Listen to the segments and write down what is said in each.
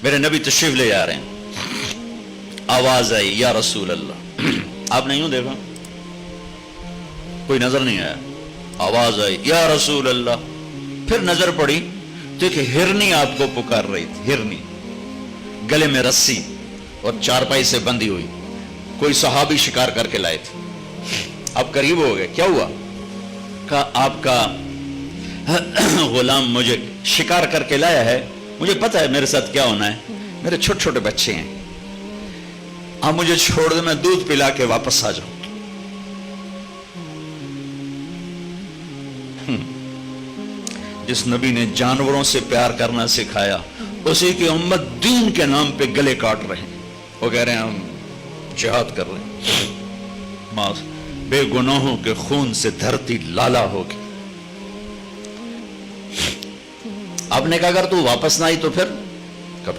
میرے نبی تشریف لے جا رہے ہیں، آواز آئی یا رسول اللہ، آپ نے یوں دیکھا، کوئی نظر نہیں آیا، آواز آئی یا رسول اللہ، پھر نظر پڑی تو ایک ہرنی آپ کو پکار رہی تھی، ہرنی گلے میں رسی اور چارپائی سے بندھی ہوئی، کوئی صحابی شکار کر کے لائے تھے۔ اب قریب ہو گئے، کیا ہوا؟ کہا آپ کا غلام مجھے شکار کر کے لایا ہے، مجھے پتا ہے میرے ساتھ کیا ہونا ہے، میرے چھوٹے چھوٹے بچے ہیں، آپ مجھے چھوڑ دیں، میں دودھ پلا کے واپس آ جاؤں۔ جس نبی نے جانوروں سے پیار کرنا سکھایا، اسی کی امت دین کے نام پہ گلے کاٹ رہے ہیں، وہ کہہ رہے ہیں ہم جہاد کر رہے ہیں، بے گناہوں کے خون سے دھرتی لالا ہوگی۔ آپ نے کہا اگر تو واپس نہ آئی تو پھر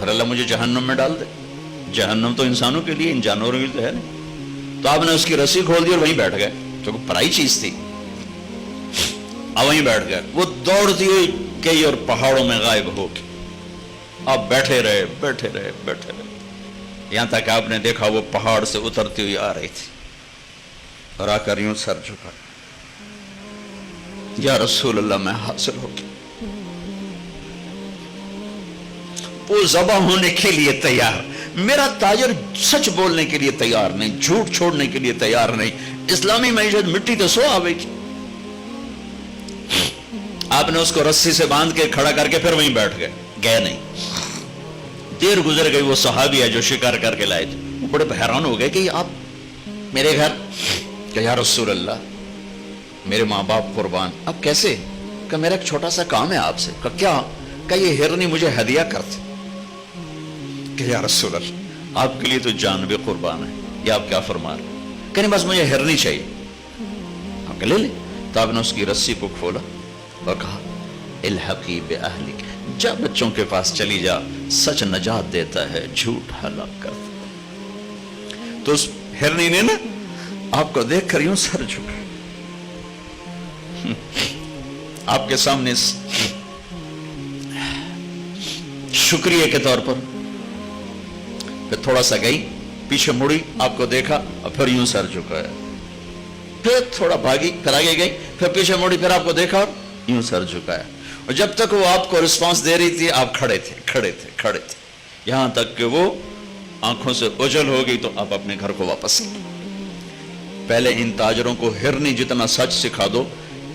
اللہ مجھے جہنم میں ڈال دے، جہنم تو انسانوں کے لیے، ان جانوروں کے لیے تو ہے نہیں۔ تو آپ نے اس کی رسی کھول دی اور وہیں بیٹھ گئے، جو پرائی چیز تھی، وہیں بیٹھ گئے۔ وہ دوڑتی ہوئی کئی اور پہاڑوں میں غائب ہو گئی۔ آپ بیٹھے رہے بیٹھے رہے بیٹھے رہے، یہاں تک آپ نے دیکھا وہ پہاڑ سے اترتی ہوئی آ رہی تھی اور آ کر یوں سر جھکا، یا رسول اللہ میں حاصل ہو گئی۔ وہ ذبح ہونے کے لیے تیار، میرا تاجر سچ بولنے کے لیے تیار نہیں، جھوٹ چھوڑنے کے لیے تیار نہیں، اسلامی معیشت مٹی تو سو آوے گی۔ آپ نے اس کو رسی سے باندھ کے کھڑا کر کے پھر وہیں بیٹھ گئے نہیں۔ دیر گزر گئی، وہ صحابی ہے جو شکار کر کے لائے تھے، وہ بڑے حیران ہو گئے کہ آپ میرے گھر، کہ یا رسول اللہ میرے ماں باپ قربان، اب کیسے؟ کہ میرا ایک چھوٹا سا کام ہے آپ سے۔ کہ کیا؟ کہ یہ ہرنی مجھے ہدیہ کرتے۔ کہ یا رسول اللہ آپ کے لیے تو جان بھی قربان ہے، یہ آپ کیا فرما رہے؟ کہ نہیں بس مجھے ہرنی چاہیے۔ آپ کہ لے لیں۔ تو آپ نے اس کی رسی کو کھولا اور کہا الحقی بأہلک، جا بچوں کے پاس چلی جا، سچ نجات دیتا ہے، جھوٹ ہلاک کرتا ہے۔ تو اس ہرنی نے نا آپ کو دیکھ کر یوں سر جھکا، آپ کے سامنے شکریہ کے طور پر پھر تھوڑا سا گئی، پیچھے مڑی، آپ کو دیکھا اور پھر یوں سر جھکایا، پھر تھوڑا بھاگی، پھر آگے گئی، پھر پیچھے مڑی، پھر آپ کو دیکھا اور یوں سر جھکایا، اور جب تک وہ آپ کو رسپانس دے رہی تھی آپ کھڑے تھے، یہاں تک کہ وہ آنکھوں سے اوجھل ہو گئی تو آپ اپنے گھر کو واپس گئے۔ پہلے ان تاجروں کو ہرنی جتنا سچ سکھا دو،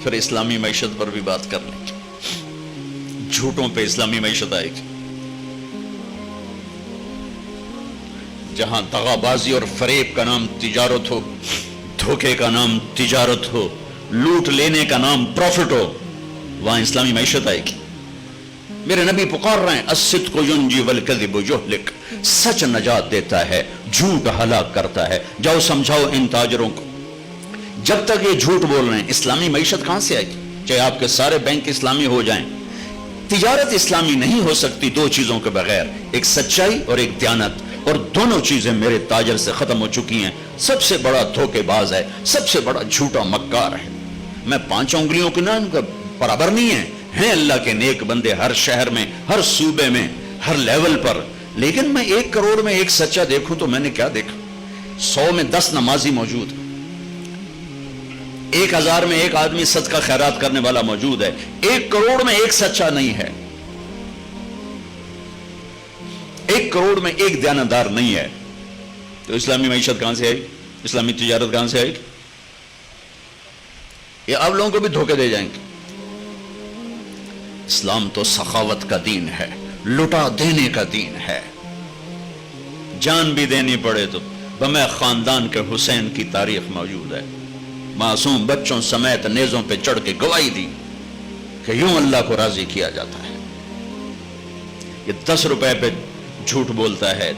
پھر اسلامی معیشت پر بھی بات کر لیں گے، جھوٹوں پہ اسلامی معیشت آئے گی۔ جہاں دغا بازی اور فریب کا نام تجارت ہو، دھوکے کا نام تجارت ہو، لوٹ لینے کا نام پروفٹ ہو، وہاں اسلامی معیشت آئے گی۔ میرے نبی پکار رہے ہیں الصدق ینجی والکذب یہلک، سچ نجات دیتا ہے، جھوٹ ہلاک کرتا ہے۔ جاؤ سمجھاؤ ان تاجروں کو، جب تک یہ جھوٹ بول رہے ہیں اسلامی معیشت کہاں سے آئے گی؟ چاہے آپ کے سارے بینک اسلامی ہو جائیں، تجارت اسلامی نہیں ہو سکتی دو چیزوں کے بغیر، ایک سچائی اور ایک دیانت، اور دونوں چیزیں میرے تاجر سے ختم ہو چکی ہیں۔ سب سے بڑا دھوکے باز ہے، سب سے بڑا جھوٹا مکار ہے۔ میں 5 انگلیوں کے نام کا برابر نہیں ہیں اللہ کے نیک بندے ہر شہر میں، ہر صوبے میں، ہر لیول پر، لیکن میں 1 کروڑ میں 1 سچا دیکھوں تو میں نے کیا دیکھا؟ 100 میں 10 نمازی موجود، 1000 میں 1 آدمی صدقہ خیرات کرنے والا موجود ہے، 1 کروڑ میں 1 سچا نہیں ہے، 1 کروڑ میں 1 دیانتدار نہیں ہے۔ تو اسلامی معیشت کہاں سے آئے گی؟ اسلامی تجارت کہاں سے آئے گی؟ یہ آپ لوگوں کو بھی دھوکے دے جائیں گے۔ اسلام تو سخاوت کا دین ہے، لٹا دینے کا دین ہے، جان بھی دینی پڑے تو۔ بمے خاندان کے حسین کی تاریخ موجود ہے، معصوم بچوں سمیت نیزوں پہ چڑھ کے گواہی دی کہ یوں اللہ کو راضی کیا جاتا ہے۔ یہ 10 روپے پہ جھوٹ بولتا ہے،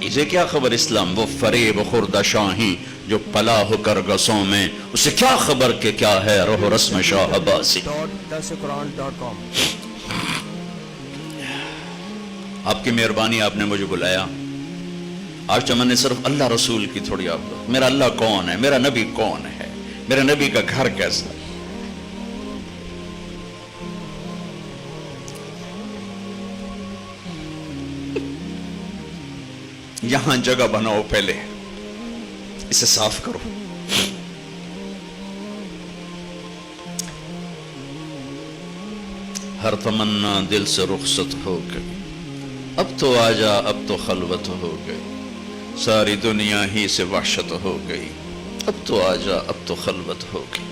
اسے کیا خبر اسلام؟ وہ فریب خورد شاہی جو پلا ہو کر گسوں میں، اسے کیا خبر کہ کیا ہے روح رسم شاہ عباسی۔ آپ کی مہربانی، آپ نے مجھے بلایا، آج تو میں نے صرف اللہ رسول کی تھوڑی آپ، میرا اللہ کون ہے، میرا نبی کون ہے، میرے نبی کا گھر کیسا ہے۔ یہاں جگہ بناؤ، پہلے اسے صاف کرو. ہر تمنا دل سے رخصت ہو گئی، اب تو آجا، اب تو خلوت ہو گئی، ساری دنیا ہی سے وحشت ہو گئی، اب تو آجا، اب تو خلوت ہو گئی.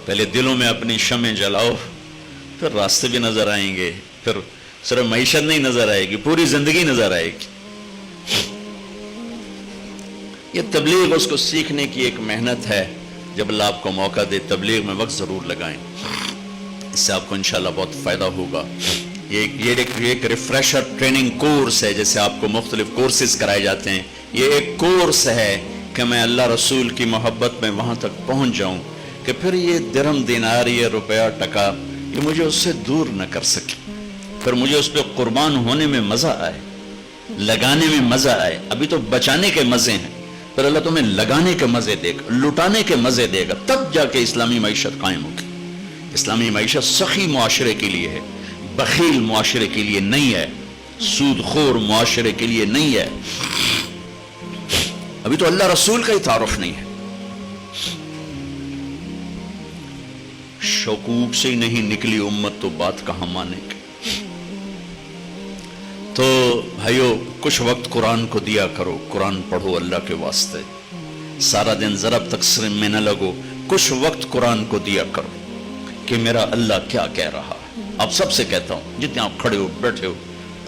پہلے دلوں میں اپنی شمع جلاؤ، پھر راستے بھی نظر آئیں گے، پھر صرف معیشت نہیں نظر آئے گی، پوری زندگی نظر آئے گی. یہ تبلیغ اس کو سیکھنے کی ایک محنت ہے. جب اللہ آپ کو موقع دے تبلیغ میں وقت ضرور لگائیں، اس سے آپ کو انشاءاللہ بہت فائدہ ہوگا. یہ ایک ریفریشر ٹریننگ کورس ہے، جیسے آپ کو مختلف کورسز کرائے جاتے ہیں. یہ ایک کورس ہے کہ میں اللہ رسول کی محبت میں وہاں تک پہنچ جاؤں کہ پھر یہ درہم دینار، یہ روپیہ ٹکا، یہ مجھے اس سے دور نہ کر سکے، پھر مجھے اس پہ قربان ہونے میں مزہ آئے، لگانے میں مزہ آئے. ابھی تو بچانے کے مزے ہیں، پھر اللہ تمہیں لگانے کے مزے دے گا، لٹانے کے مزے دے گا، تب جا کے اسلامی معیشت قائم ہوگی. اسلامی معیشت سخی معاشرے کے لیے ہے، بخیل معاشرے کے لیے نہیں ہے، سود خور معاشرے کے لیے نہیں ہے. ابھی تو اللہ رسول کا ہی تعارف نہیں ہے. شکوک سے ہی نہیں نکلی امت تو بات کہاں مانے گی. تو بھائیو، کچھ وقت قرآن کو دیا کرو، قرآن پڑھو اللہ کے واسطے. سارا دن ضرب تقسیم میں نہ لگو، کچھ وقت قرآن کو دیا کرو کہ میرا اللہ کیا کہہ رہا ہے. آپ سب سے کہتا ہوں، جتنے آپ کھڑے ہو بیٹھے ہو،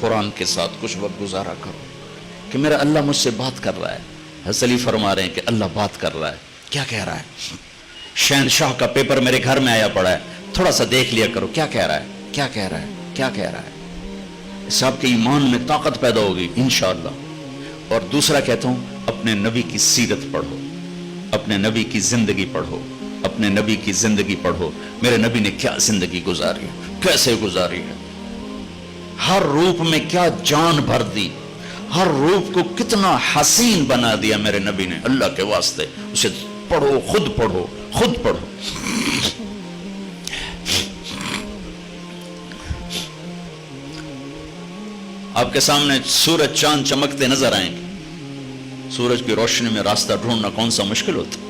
قرآن کے ساتھ کچھ وقت گزارا کرو کہ میرا اللہ مجھ سے بات کر رہا ہے. حضرت علی فرما رہے ہیں کہ اللہ بات کر رہا ہے، کیا کہہ رہا ہے. شہنشاہ کا پیپر میرے گھر میں آیا پڑا ہے، تھوڑا سا دیکھ لیا کرو کیا کہہ رہا ہے، کیا کہہ رہا ہے، کیا کہہ رہا ہے. اس سے آپ کے ایمان میں طاقت پیدا ہوگی انشاءاللہ. اور دوسرا کہتا ہوں، اپنے نبی کی سیرت پڑھو، اپنے نبی کی زندگی پڑھو، اپنے نبی کی زندگی پڑھو. میرے نبی نے کیا زندگی گزاری ہے، کیسے گزاری ہے، ہر روپ میں کیا جان بھر دی، ہر روپ کو کتنا حسین بنا دیا میرے نبی نے. اللہ کے واسطے اسے پڑھو، خود پڑھو، خود پڑھو. آپ کے سامنے سورج چاند چمکتے نظر آئیں گے. سورج کی روشنی میں راستہ ڈھونڈنا کون سا مشکل ہوتا،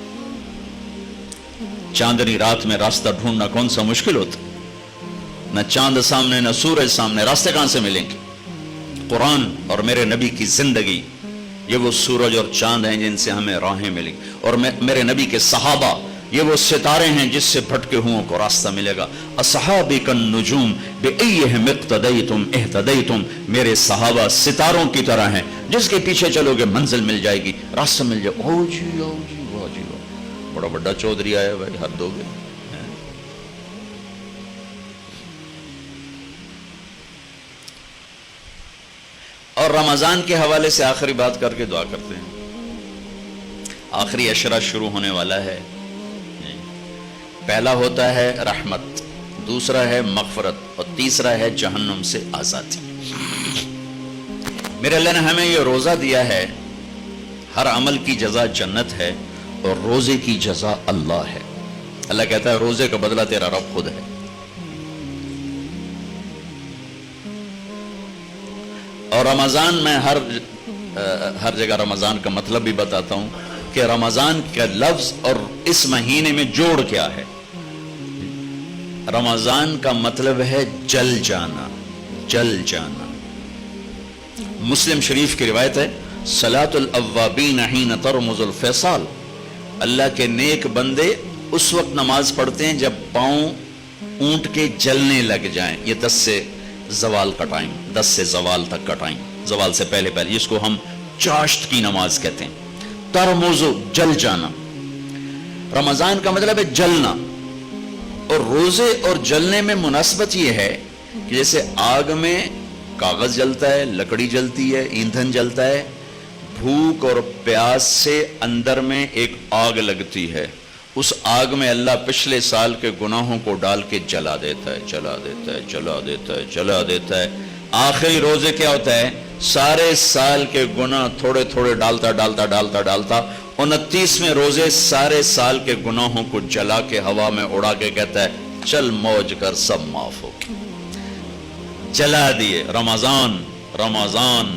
چاندنی رات میں راستہ ڈھونڈنا کون سا مشکل ہوتا. نہ چاند سامنے نہ سورج سامنے، راستے کہاں سے ملیں گے. قرآن اور میرے نبی کی زندگی، یہ وہ سورج اور چاند ہیں جن سے ہمیں راہیں ملیں. اور میرے نبی کے صحابہ، یہ وہ ستارے ہیں جس سے بھٹکے ہوں کو راستہ ملے گا. اصحابی کالنجوم بأیہم اقتدیتم اہتدیتم. میرے صحابہ ستاروں کی طرح ہیں، جس کے پیچھے چلو گے منزل مل جائے گی، راستہ مل جائے. او جی او جی واہ جی واہ، بڑا بڑا چودھری آیا بھائی، حد ہو گئے. اور رمضان کے حوالے سے آخری بات کر کے دعا کرتے ہیں. آخری عشرہ شروع ہونے والا ہے. پہلا ہوتا ہے رحمت، دوسرا ہے مغفرت، اور تیسرا ہے جہنم سے آزادی. میرے اللہ نے ہمیں یہ روزہ دیا ہے، ہر عمل کی جزا جنت ہے، اور روزے کی جزا اللہ ہے. اللہ کہتا ہے روزے کا بدلہ تیرا رب خود ہے. اور رمضان میں ہر جگہ رمضان کا مطلب بھی بتاتا ہوں کہ رمضان کا لفظ اور اس مہینے میں جوڑ کیا ہے. رمضان کا مطلب ہے جل جانا، جل جانا. مسلم شریف کی روایت ہے، صلاۃ الاوابین حین ترمز الفصال. اللہ کے نیک بندے اس وقت نماز پڑھتے ہیں جب پاؤں اونٹ کے جلنے لگ جائیں. یہ 10 سے زوال کا ٹائم، 10 سے زوال تک کا ٹائم، زوال سے پہلے پہلے، جس کو ہم چاشت کی نماز کہتے ہیں. ترمزو، جل جانا. رمضان کا مطلب ہے جلنا. اور روزے اور جلنے میں مناسبت یہ ہے کہ جیسے آگ میں کاغذ جلتا ہے، لکڑی جلتی ہے، ایندھن جلتا ہے، بھوک اور پیاس سے اندر میں ایک آگ لگتی ہے. اس آگ میں اللہ پچھلے سال کے گناہوں کو ڈال کے جلا دیتا ہے، جلا دیتا ہے، جلا دیتا ہے، جلا دیتا ہے. آخری روزے کیا ہوتا ہے، سارے سال کے گناہ تھوڑے تھوڑے ڈالتا ڈالتا ڈالتا ڈالتا 29ویں روزے سارے سال کے گناہوں کو جلا کے ہوا میں اڑا کے کہتا ہے چل موج کر، سب معاف ہو گیا. جلا دیے. رمضان رمضان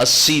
80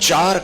4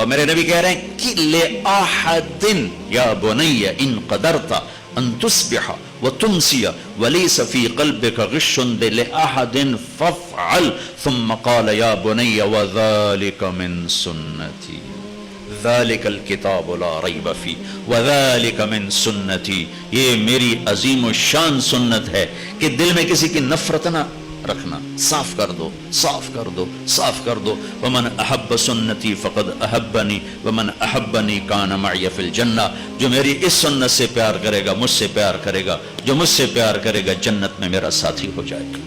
اور میرے نبی کہہ رہے ہیں کہ لِأَحَدٍ يَا بُنَيَّ إِن قَدَرْتَ أَن تُصْبِحَ وَتُمْسِيَ وَلَيْسَ فِي قَلْبِكَ غِشٌّ لِأَحَدٍ فَافْعَلْ ثُمَّ قَالَ يَا بُنَيَّ وَذَلِكَ مِن سُنَّتِي ذَلِكَ الْكِتَابُ لَا رَيْبَ فِيهِ وَذَلِكَ مِن سُنَّتِي، یہ میری عظیم و شان سنت ہے کہ دل میں کسی کی نفرت نہ رکھنا، صاف کر دو، صاف کر دو، صاف کر دو۔ وَمَنْ أَحَبَّ سُنَّتِي فَقَدْ أَحَبَّنِي وَمَنْ أَحَبَّنِي كَانَ مَعِيَ فِي الْجَنَّةِ، جو میری اس سنت سے پیار کرے گا مجھ سے پیار کرے گا، جو مجھ سے پیار کرے گا جنت میں میرا ساتھی ہو جائے گا۔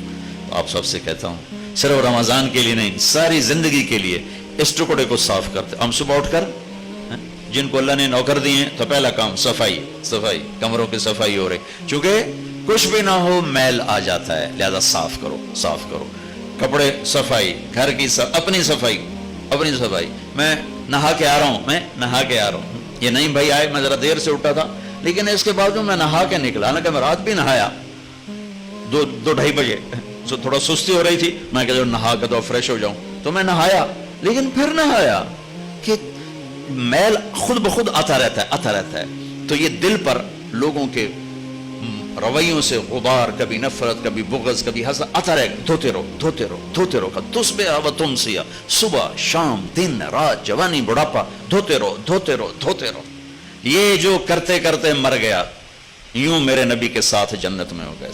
تو آپ سب سے کہتا ہوں صرف رمضان کے لیے نہیں، ساری زندگی کے لیے اس ٹکڑے کو صاف کرتے۔ ہم صبح اٹھ کر جن کو اللہ نے نوکر دیے ہیں تو پہلا کام صفائی، صفائی، کمروں کی صفائی ہو رہی، چونکہ کچھ بھی نہ ہو میل آ جاتا ہے، لہذا صاف کرو، صاف کرو۔ کپڑے صفائی، گھر کی اپنی صفائی، اپنی صفائی۔ میں نہا کے آ رہا ہوں، میں نہا کے آ رہا ہوں، یہ نہیں بھائی آئے میں ذرا دیر سے اٹھا تھا لیکن اس کے باوجود میں نہا کے نکلا، حالانکہ میں رات بھی نہایا 2-2:30 بجے، تھوڑا سستی ہو رہی تھی، میں کہ نہا کے تو فریش ہو جاؤں، تو میں نہایا، لیکن پھر نہایا کہ میل خود بخود آتا رہتا ہے، آتا رہتا ہے۔ تو یہ دل پر لوگوں کے رویوں سے غبار، کبھی نفرت، کبھی بغض، کبھی حسد آتا رہے گا، دھوتے رہو، دھوتے رہو، دھوتے رہو، تصبح و تمسی، صبح شام دن رات جوانی بڑھاپا، دھوتے رہو، دھوتے رہو، دھوتے رہو۔ یہ جو کرتے کرتے مر گیا، یوں میرے نبی کے ساتھ جنت میں ہوگا،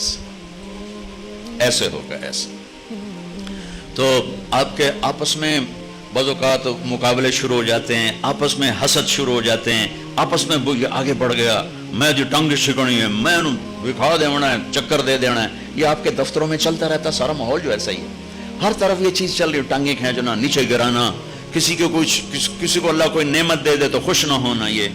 ایسے ہوگا، ایسے۔ تو آپ کے آپس میں بعض اوقات مقابلے شروع ہو جاتے ہیں، آپس میں حسد شروع ہو جاتے ہیں، آپس میں آگے بڑھ گیا، میں جو ٹنگ چھکڑی ہے، میں انہوں دکھا دینا ہے، چکر دے دینا ہے۔ یہ آپ کے دفتروں میں چلتا رہتا، سارا ماحول جو ایسا ہی ہے، ہر طرف یہ چیز چل رہی ہے، ٹانگیں کھینچنا، نیچے گرانا، کسی کو کسی کو اللہ کوئی نعمت دے دے تو خوش نہ ہونا۔ یہ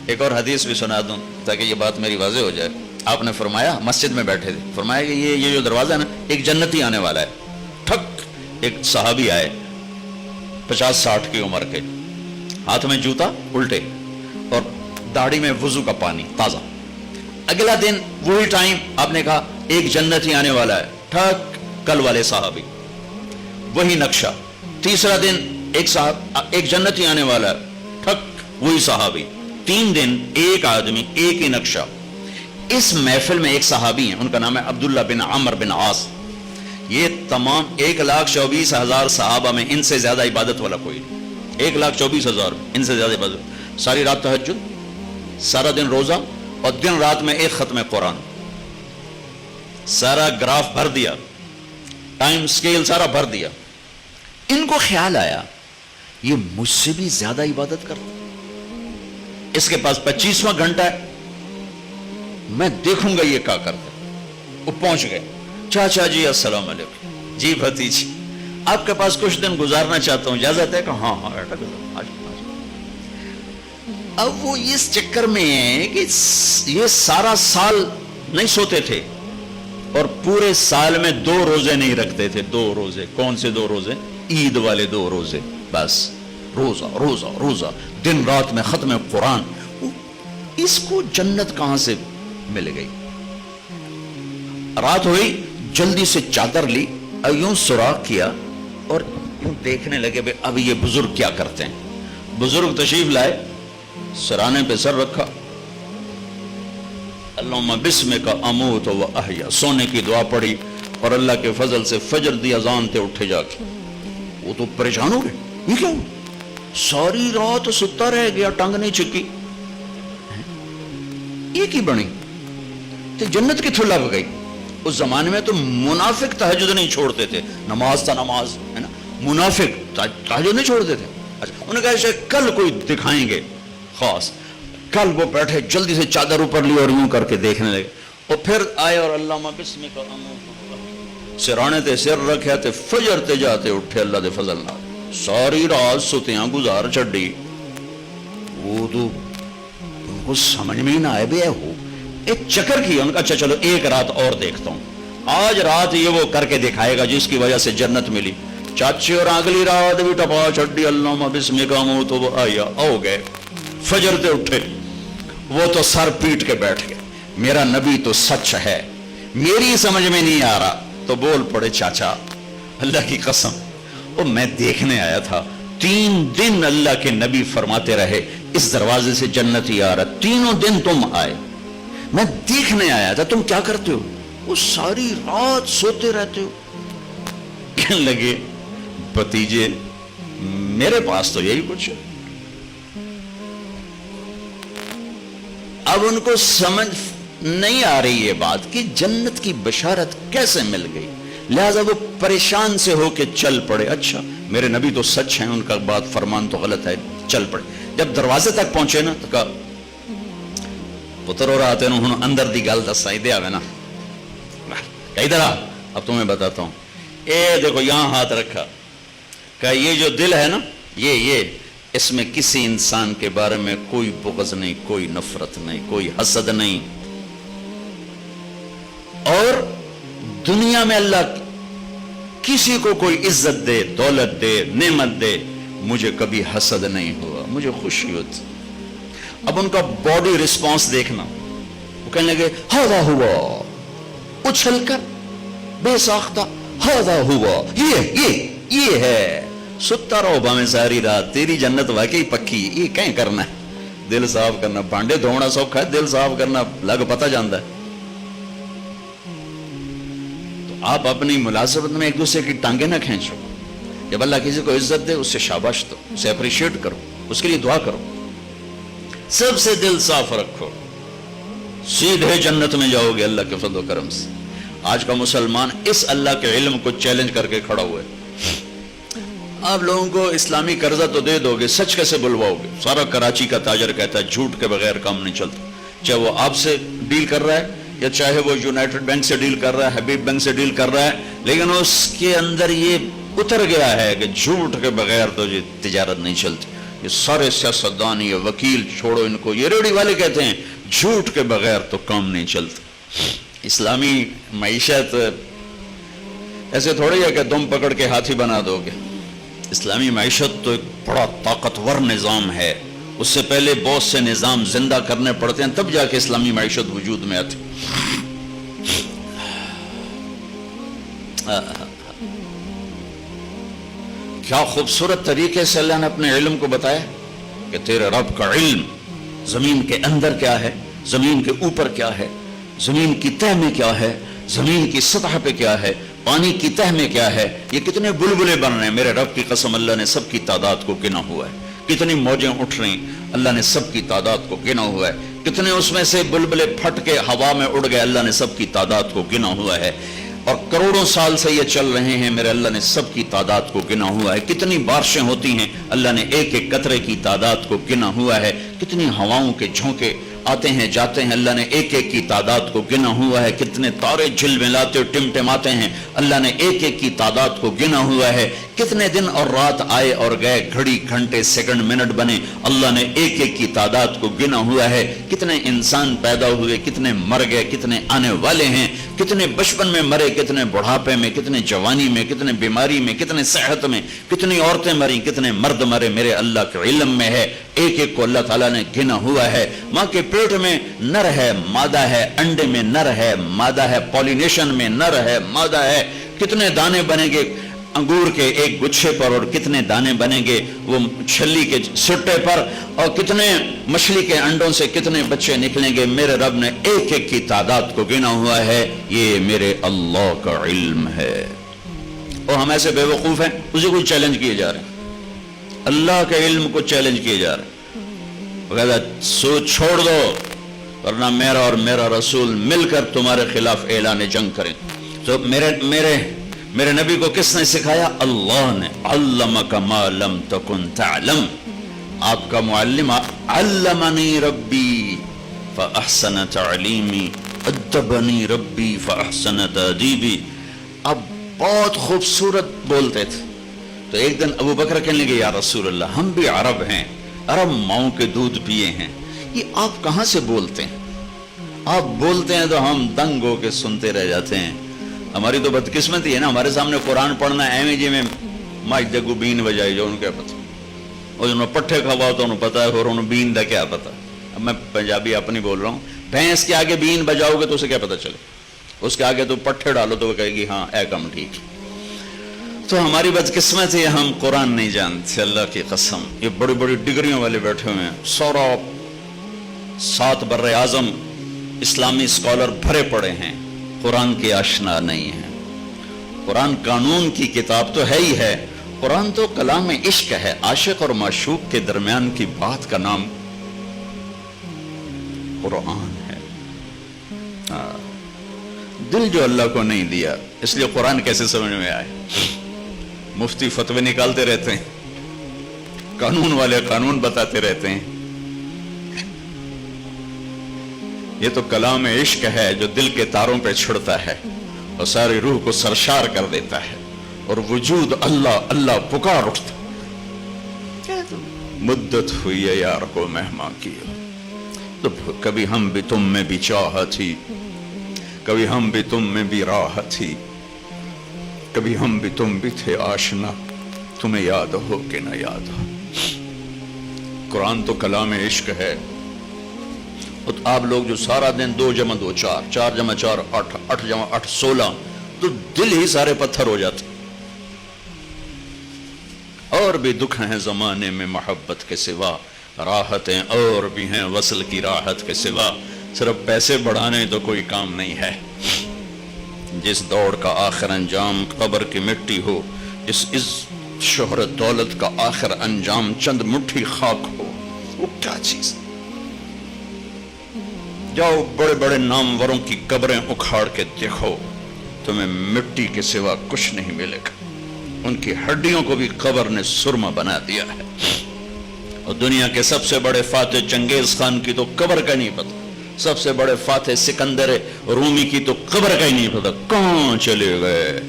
ایک اور حدیث بھی سنا دوں تاکہ یہ بات میری واضح ہو جائے۔ آپ نے فرمایا، مسجد میں بیٹھے تھے، فرمایا کہ یہ جو دروازہ ہے نا، ایک جنتی آنے والا ہے۔ ٹھک ایک صحابی آئے 50-60 کی عمر کے، ہاتھ میں جوتا الٹے اور داڑھی میں وضو کا پانی تازہ۔ اگلا دن وہی ٹائم آپ نے کہا ایک جنتی آنے والا ہے، ٹھک کل والے صحابی، وہی نقشہ۔ تیسرا دن ایک جنتی آنے والا ہے، ٹھک وہی صحابی۔ 3 دن ایک آدمی، ایک ہی نقشہ۔ اس محفل میں ایک صحابی ہیں، ان کا نام ہے عبداللہ بن عمر بن عاص۔ یہ تمام 1,24,000 صحابہ میں ان سے زیادہ عبادت والا کوئی نہیں، 1,24,000 ان سے زیادہ عبادت، ساری رات تہجد، سارا دن روزہ، اور دن رات میں ایک ختم قرآن۔ سارا گراف بھر دیا، ٹائم سکیل سارا بھر دیا۔ ان کو خیال آیا یہ مجھ سے بھی زیادہ عبادت کرتا، اس کے پاس 25واں گھنٹہ ہے، میں دیکھوں گا یہ کیا کرتا۔ وہ پہنچ گئے، چاچا جی السلام علیکم، جی بھتیجی آپ کے پاس کچھ دن گزارنا چاہتا ہوں، اجازت ہے کہ ہاں ہاں بیٹا گزار۔ اب وہ اس چکر میں ہے کہ یہ سارا سال نہیں سوتے تھے، اور پورے سال میں 2 روزے نہیں رکھتے تھے، 2 روزے۔ کون سے 2 روزے؟ عید والے 2 روزے، بس روزہ روزہ روزہ، دن رات میں ختم قرآن۔ اس کو جنت کہاں سے مل گئی؟ رات ہوئی، جلدی سے چادر لی، یوں سوراخ کیا اور یوں دیکھنے لگے بھئی اب یہ بزرگ کیا کرتے ہیں۔ بزرگ تشریف لائے، سرانے پہ سر رکھا، اللہم بسمک اموت و احیا، سونے کی دعا پڑھی، اور اللہ کے فضل سے فجر دی اذان تے اٹھے جا کے۔ وہ تو پریشان ہو گئے، یہ کیا ہوا؟ ساری رات ستا رہ گیا، ٹنگ نہیں چکی، یہ کی بنی؟ تو جنت کی تھو لگ گئی۔ اس زمانے میں تو منافق تہجد نہیں چھوڑتے تھے، نماز تا نماز ہے نا، منافق تہجد نہیں چھوڑتے تھے۔ اچھا انہوں نے کہا ایسے کل کوئی دکھائیں گے خاص۔ کل وہ بیٹھے، جلدی سے چادر اوپر لی اور یوں کر کے دیکھنے لگے، اور پھر آئے اور اللہم بسمک اموت، سرانے تے سر رکھے تے فجر تے جاتے اٹھے اللہ دے فضل نال، ساری رات ستیاں گزار چھڈی۔ وہ تو ان کو سمجھ میں ہی نہ آئے بھی ہو ایک چکر کی، ان کا اچھا چلو ایک رات اور دیکھتا ہوں، آج رات یہ وہ کر کے دکھائے گا جس کی وجہ سے جنت ملی۔ چاچے اور اگلی رات بھی ٹپا چھڈی، اللہم بسمک اموت و احیا، ہو گئے فجر تے اٹھے۔ وہ تو سر پیٹ کے بیٹھ گئے، میرا نبی تو سچ ہے، میری سمجھ میں نہیں آ رہا۔ تو بول پڑے چاچا اللہ کی قسم، وہ میں دیکھنے آیا تھا 3 دن اللہ کے نبی فرماتے رہے اس دروازے سے جنتی آ رہا، تینوں دن تم آئے، میں دیکھنے آیا تھا تم کیا کرتے ہو، وہ ساری رات سوتے رہتے ہو۔ کہنے لگے بھتیجے میرے پاس تو یہی کچھ ہے۔ اب ان کو سمجھ نہیں آ رہی یہ بات کہ جنت کی بشارت کیسے مل گئی، لہذا وہ پریشان سے ہو کے چل پڑے۔ اچھا میرے نبی تو سچ ہیں، ان کا بات فرمان تو غلط ہے، چل پڑے۔ جب دروازے تک پہنچے نا تو کہا پتر ہو رہا تھے ہوں اندر دی گل دسا ہی دیا نا، ادھر آ اب تمہیں بتاتا ہوں۔ اے دیکھو یہاں ہاتھ رکھا، کہا یہ جو دل ہے نا یہ اس میں کسی انسان کے بارے میں کوئی بغض نہیں، کوئی نفرت نہیں، کوئی حسد نہیں، اور دنیا میں اللہ کسی کو کوئی عزت دے، دولت دے، نعمت دے، مجھے کبھی حسد نہیں ہوا، مجھے خوشی ہوتی۔ اب ان کا باڈی رسپانس دیکھنا، وہ کہنے لگے ہاذا ہوا، اچھل کر بے ساختہ، ہاذا ہوا، یہ ہے، ستا رہو باویں ساری رات، تیری جنت واقعی پکی، یہ کہیں کرنا ہے، دل صاف کرنا، بانڈے دھونا سوکھا ہے، دل صاف کرنا لگ پتہ جاندا ہے۔ تو آپ اپنی ملازمت میں ایک دوسرے کی ٹانگیں نہ کھینچو، جب اللہ کسی کو عزت دے اس سے شاباش دو، اسے اپریشیٹ کرو، اس کے لیے دعا کرو، سب سے دل صاف رکھو، سیدھے جنت میں جاؤ گے اللہ کے فضل و کرم سے۔ آج کا مسلمان اس اللہ کے علم کو چیلنج کر کے کھڑا ہوا ہے۔ آپ لوگوں کو اسلامی قرضہ تو دے دو گے، سچ کیسے بلواؤ گے؟ سارا کراچی کا تاجر کہتا ہے جھوٹ کے بغیر کام نہیں چلتا، چاہے وہ آپ سے ڈیل کر رہا ہے یا چاہے وہ یونائٹڈ بینک سے ڈیل کر رہا ہے، حبیب بینک سے ڈیل کر رہا ہے، لیکن اس کے اندر یہ اتر گیا ہے کہ جھوٹ کے بغیر تو یہ تجارت نہیں چلتی۔ یہ سارے سیاستدان، یہ وکیل چھوڑو ان کو، یہ ریڑھی والے کہتے ہیں جھوٹ کے بغیر تو کام نہیں چلتا۔ اسلامی معیشت ایسے تھوڑی ہے کہ دم پکڑ کے ہاتھی بنا دو گے، اسلامی معیشت تو ایک بڑا طاقتور نظام ہے، اس سے پہلے بہت سے نظام زندہ کرنے پڑتے ہیں تب جا کے اسلامی معیشت وجود میں آتی۔ کیا خوبصورت طریقے سے اللہ نے اپنے علم کو بتایا کہ تیرے رب کا علم زمین کے اندر کیا ہے، زمین کے اوپر کیا ہے، زمین کی تہ میں کیا ہے، زمین کی سطح پہ کیا ہے، پانی کی تہ میں کیا ہے، یہ کتنے بلبلے بن رہے ہیں، میرے رب کی قسم اللہ نے سب کی تعداد کو گنا ہوا ہے، کتنی موجیں اٹھ رہی اللہ نے سب کی تعداد کو گنا ہوا ہے، کتنے اس میں سے بلبلے پھٹ کے ہوا میں اڑ گئے اللہ نے سب کی تعداد کو گنا ہوا ہے، اور کروڑوں سال سے یہ چل رہے ہیں میرے اللہ نے سب کی تعداد کو گنا ہوا ہے، کتنی بارشیں ہوتی ہیں اللہ نے ایک ایک قطرے کی تعداد کو گنا ہوا ہے، کتنی ہواؤں کے جھونکے آتے ہیں جاتے ہیں اللہ نے ایک ایک کی تعداد کو گنا ہوا ہے، کتنے تارے جھلملاتے ٹمٹماتے ہیں اللہ نے ایک ایک کی تعداد کو گنا ہوا ہے، کتنے دن اور رات آئے اور گئے، گھڑی گھنٹے سیکنڈ منٹ بنے اللہ نے ایک ایک کی تعداد کو گنا ہوا ہے، کتنے انسان پیدا ہوئے، کتنے مر گئے، کتنے آنے والے ہیں، کتنے بچپن میں مرے، کتنے بڑھاپے میں، کتنے جوانی میں، کتنے بیماری میں، کتنے صحت میں، کتنی عورتیں مریں، کتنے مرد مرے، میرے اللہ کے علم میں ہے، ایک ایک کو اللہ تعالیٰ نے گنا ہوا ہے۔ ماں کے پیٹ میں نر ہے مادہ ہے، انڈے میں نر ہے مادہ ہے، پولینیشن میں نر ہے مادہ ہے، کتنے دانے بنیں گے انگور کے ایک گچھے پر اور کتنے دانے بنیں گے وہ چھلی کے سٹے پر، اور کتنے مچھلی کے انڈوں سے کتنے بچے نکلیں گے، میرے رب نے ایک ایک کی تعداد کو گنا ہوا ہے، یہ میرے اللہ کا علم ہے۔ اور ہم ایسے بے وقوف ہیں اسی کو چیلنج کیے جا رہے ہیں، اللہ کے علم کو چیلنج کیے جا رہے ہیں، سوچ چھوڑ دو ورنہ میرا اور میرا رسول مل کر تمہارے خلاف اعلان جنگ کریں۔ تو میرے نبی کو کس نے سکھایا؟ اللہ نے، علمک ما لم تکن تعلم، آپ کا معلم علمنی ربی فاحسن تعلیمی ادبنی ربی فاحسن تادیبی۔ اب بہت خوبصورت بولتے تھے، تو ایک دن ابو بکر کہنے لگے یا رسول اللہ ہم بھی عرب ہیں، عرب ماؤں کے دودھ پیے ہیں، یہ آپ کہاں سے بولتے ہیں؟ آپ بولتے ہیں تو ہم دنگ ہو کے سنتے رہ جاتے ہیں، ہماری تو بدقسمتی ہے نا، ہمارے سامنے قرآن پڑھنا ایویں جی میں ماج دگو بین بجائی جو انہوں کیا پتا، اور جنہوں پٹھے کھوا تو انہوں پتا ہے اور انہوں بین دا کیا پتا۔ اب میں پنجابی اپنی بول رہا ہوں، بھینس کے آگے بین بجاؤ گے تو اسے کیا پتا چلے، اس کے آگے تو پٹھے ڈالو تو وہ کہے گی ہاں اے کم ٹھیک۔ تو ہماری بدقسمت ہے ہم قرآن نہیں جانتے. اللہ کی قسم یہ بڑی بڑی ڈگریوں والے بیٹھے ہوئے ہیں, سورا 7 بر اعظم اسلامی اسکالر بھرے پڑے ہیں, قرآن کے آشنا نہیں ہیں. قرآن قانون کی کتاب تو ہے ہی ہے, قرآن تو کلام عشق ہے, عاشق اور معشوق کے درمیان کی بات کا نام قرآن ہے. دل جو اللہ کو نہیں دیا, اس لیے قرآن کیسے سمجھ میں آئے؟ مفتی فتوے نکالتے رہتے ہیں, قانون والے قانون بتاتے رہتے ہیں. یہ تو کلام عشق ہے جو دل کے تاروں پہ چھڑتا ہے اور ساری روح کو سرشار کر دیتا ہے, اور وجود اللہ اللہ پکار اٹھتا. مدت ہوئی ہے یار کو مہمان کی, تو کبھی ہم بھی تم میں بھی چاہت تھی, کبھی ہم بھی تم میں بھی راحت تھی, کبھی ہم بھی تم بھی تھے آشنا, تمہیں یاد ہو کہ نہ یاد ہو. قرآن تو کلام عشق ہے. آپ لوگ جو سارا دن 2 جمع 2 4 4 جمع 4 8 8 جمع 8 16, تو دل ہی سارے پتھر ہو جاتے. اور بھی دکھ ہیں زمانے میں محبت کے سوا, راحتیں اور بھی ہیں وصل کی راحت کے سوا, صرف پیسے بڑھانے تو کوئی کام نہیں ہے. جس دوڑ کا آخر انجام قبر کی مٹی ہو, اس شہرت دولت کا آخر انجام چند مٹھی خاک ہو, وہ کیا چیز؟ جاؤ بڑے بڑے ناموروں کی قبریں اکھاڑ کے دیکھو, تمہیں مٹی کے سوا کچھ نہیں ملے گا. ان کی ہڈیوں کو بھی قبر نے سرما بنا دیا ہے. اور دنیا کے سب سے بڑے فاتح چنگیز خان کی تو قبر کا نہیں پتا, سب سے بڑے فاتح سکندر رومی کی تو قبر کا ہی نہیں پتا. کہاں چلے گئے؟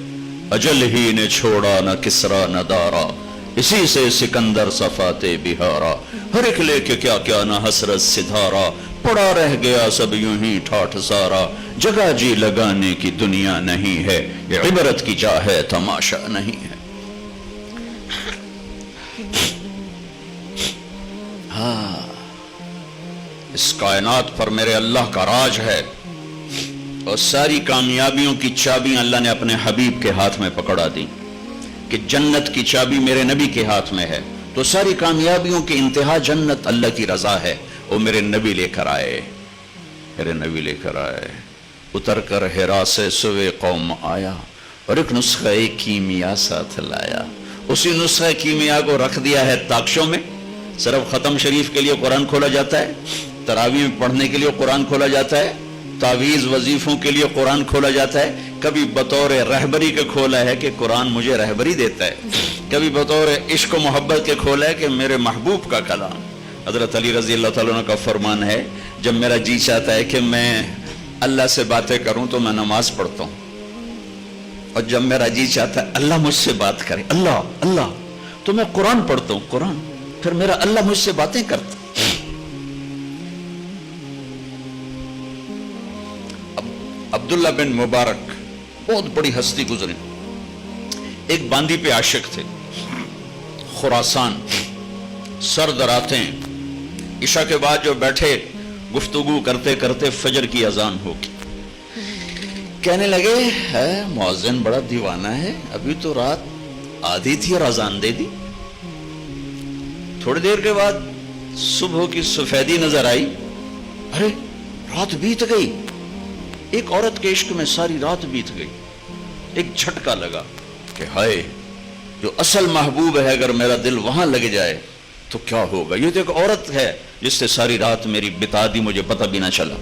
اجل ہی نے چھوڑا نہ کسرا نہ دارا, اسی سے سکندر سا فاتح بہارا. ہر ایک لے کے کیا کیا نہ حسرت سدھارا, پڑا رہ گیا سب یوں ہی ٹھاٹھ سارا. جگہ جی لگانے کی دنیا نہیں ہے, یہ عبرت کی جا ہے تماشا نہیں ہے. اس کائنات پر میرے اللہ کا راج ہے, اور ساری کامیابیوں کی چابیاں اللہ نے اپنے حبیب کے ہاتھ میں پکڑا دی, کہ جنت کی چابی میرے نبی کے ہاتھ میں ہے, تو ساری کامیابیوں کی انتہا جنت اللہ کی رضا ہے. وہ میرے نبی لے کر آئے, میرے نبی لے کر آئے. اتر کر ہرا سے سوے قوم آیا, اور ایک نسخہ کیمیا ساتھ لایا. اسی نسخہ کیمیا کو رکھ دیا ہے تاکشوں میں. صرف ختم شریف کے لیے قرآن کھولا جاتا ہے, تراویح میں پڑھنے کے لیے قرآن کھولا جاتا ہے, تعویذ وظیفوں کے لیے قرآن کھولا جاتا ہے. کبھی بطور رہبری کے کھولا ہے کہ قرآن مجھے رہبری دیتا ہے, کبھی بطور عشق و محبت کے کھولا ہے کہ میرے محبوب کا کلام. حضرت علی رضی اللہ تعالیٰ عنہ کا فرمان ہے, جب میرا جی چاہتا ہے کہ میں اللہ سے باتیں کروں تو میں نماز پڑھتا ہوں, اور جب میرا جی چاہتا ہے اللہ مجھ سے بات کرے, اللہ اللہ, تو میں قرآن پڑھتا ہوں, قرآن. پھر میرا اللہ مجھ سے باتیں کرتا. عبداللہ بن مبارک بہت بڑی ہستی گزری. ایک باندی پہ عاشق تھے, خراسان, سرد راتیں, عشاء کے بعد جو بیٹھے گفتگو کرتے کرتے فجر کی اذان ہوگی. کہنے لگے ہے مؤذن بڑا دیوانہ ہے, ابھی تو رات آدھی تھی اور اذان دے دی. تھوڑی دیر کے بعد صبح کی سفیدی نظر آئی, ارے رات بیت گئی. ایک عورت کے عشق میں ساری رات بیت گئی. ایک جھٹکا لگا کہ ہائے, جو اصل محبوب ہے اگر میرا دل وہاں لگ جائے تو کیا ہوگا. یہ تو ایک عورت ہے جس سے ساری رات میری بتا دی, مجھے پتہ بھی نہ چلا.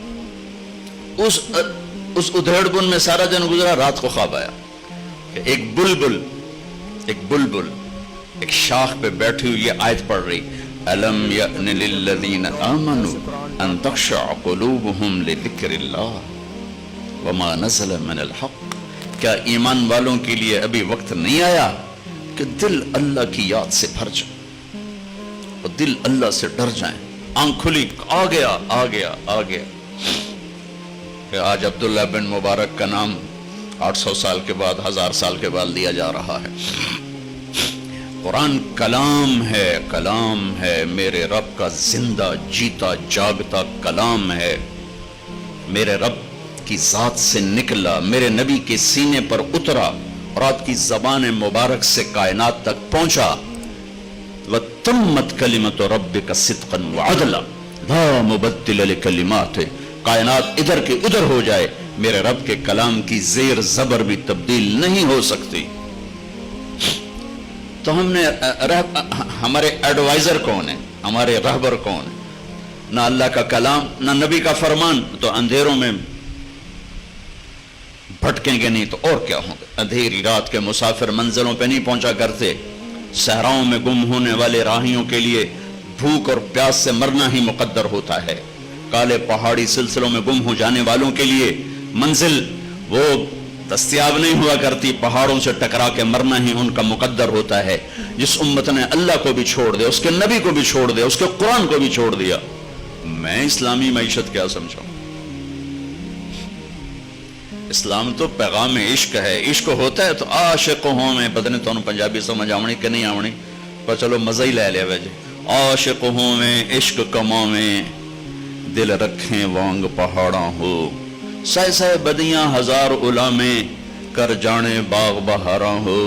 اس ادھیڑ بن میں سارا دن گزرا. رات کو خواب آیا کہ ایک بلبل ایک شاخ پہ بیٹھی ہوئی یہ آیت پڑھ رہی, أَلَمْ يَأْنِ لِلَّذِينَ آمَنُوا أَن تَخْشَعَ قُلُوبُهُمْ لِذِكْرِ اللَّهِ وَمَا نَزَلَ مِنَ الْحَقِّ. کیا ایمان والوں کے لیے ابھی وقت نہیں آیا کہ دل اللہ کی یاد سے بھر جائے اور دل اللہ سے ڈر جائیں. آنکھ کھلی, آ گیا. کہ آج عبداللہ بن مبارک کا نام 800 سال کے بعد, 1000 سال کے بعد لیا جا رہا ہے. قرآن کلام ہے, میرے رب کا زندہ جیتا جاگتا کلام ہے. میرے رب کی ذات سے نکلا, میرے نبی کے سینے پر اترا, اور آپ کی زبان مبارک سے کائنات تک پہنچا. وَتَمَّتْ كَلِمَةُ رَبِّكَ صِدْقًا وَعَدْلًا لَا مُبَدِّلَ لِكَلِمَاتِهِ. کائنات ادھر کے ادھر ہو جائے، میرے رب کے کلام کی زیر زبر بھی تبدیل نہیں ہو سکتی. تو ہم نے ہمارے ایڈوائزر کون ہے، ہمارے رہبر کون ہے؟ نہ اللہ کا کلام نہ نبی کا فرمان. تو اندھیروں میں بھٹکیں گے نہیں تو اور کیا ہوں گے. اندھیری رات کے مسافر منزلوں پہ نہیں پہنچا کرتے. صحراؤں میں گم ہونے والے راہیوں کے لیے بھوک اور پیاس سے مرنا ہی مقدر ہوتا ہے. کالے پہاڑی سلسلوں میں گم ہو جانے والوں کے لیے منزل وہ دستیاب نہیں ہوا کرتی، پہاڑوں سے ٹکرا کے مرنا ہی ان کا مقدر ہوتا ہے. جس امت نے اللہ کو بھی چھوڑ دیا، اس کے نبی کو بھی چھوڑ دیا، اس کے قرآن کو بھی چھوڑ دیا، میں اسلامی معیشت کیا سمجھاؤں؟ اسلام تو پیغام عشق ہے. عشق ہوتا ہے تو عاشق ہوں میں، پتہ نہیں تو پنجابی سمجھ آونی کہ نہیں آونی، پر چلو مزہ ہی لے لیا ویجے. عاشق ہوں میں عشق کماں میں، دل رکھیں وانگ پہاڑاں ہو، سہ سہ بدیاں ہزار علامیں، کر جانے باغ بہاراں ہو.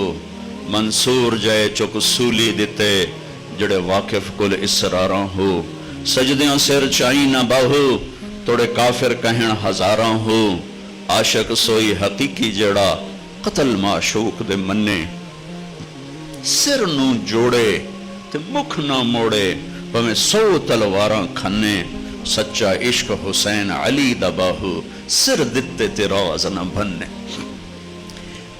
منصور جائے چک سولی دیتے، جڑے واقف کل اسراراں ہو. سجدیاں سر چائی نہ باہو، توڑے کافر کہن ہزاراں ہو. عاشق سوئی حقیقی جڑا، قتل معشوق دے منے. سر نو جوڑے تے مکھ نہ موڑے، پمیں 100 تلواراں کھنے. سچا عشق حسین علی دا باہو، سر دتے تے راز نہ بھنے.